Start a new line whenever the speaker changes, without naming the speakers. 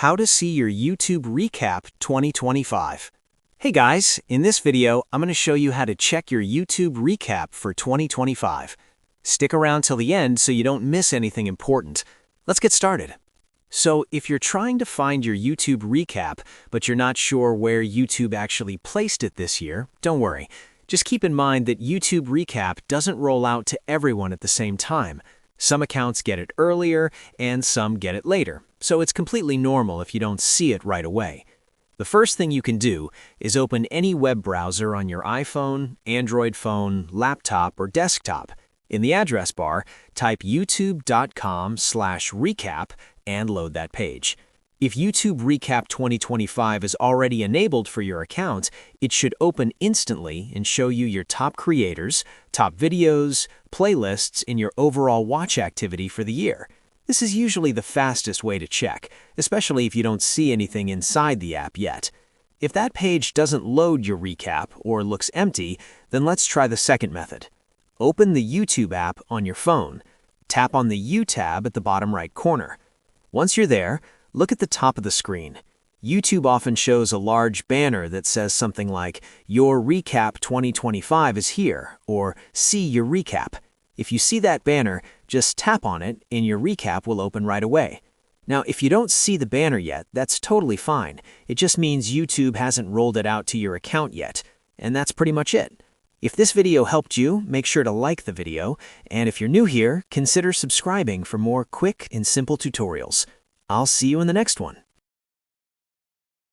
How to see your YouTube recap 2025. Hey guys, in this video, I'm going to show you how to check your YouTube recap for 2025. Stick around till the end so you don't miss anything important. Let's get started. So if you're trying to find your YouTube recap, but you're not sure where YouTube actually placed it this year, don't worry. Just keep in mind that YouTube recap doesn't roll out to everyone at the same time. Some accounts get it earlier and some get it later, so it's completely normal if you don't see it right away. The first thing you can do is open any web browser on your iPhone, Android phone, laptop, or desktop. In the address bar, type youtube.com/recap and load that page. If YouTube Recap 2025 is already enabled for your account, it should open instantly and show you your top creators, top videos, playlists, and your overall watch activity for the year. This is usually the fastest way to check, especially if you don't see anything inside the app yet. If that page doesn't load your recap or looks empty, then let's try the second method. Open the YouTube app on your phone. Tap on the U tab at the bottom right corner. Once you're there, look at the top of the screen. YouTube often shows a large banner that says something like, "Your Recap 2025 is here," or "See your recap." If you see that banner, just tap on it and your recap will open right away. Now, if you don't see the banner yet, that's totally fine. It just means YouTube hasn't rolled it out to your account yet. And that's pretty much it. If this video helped you, make sure to like the video. And if you're new here, consider subscribing for more quick and simple tutorials. I'll see you in the next one.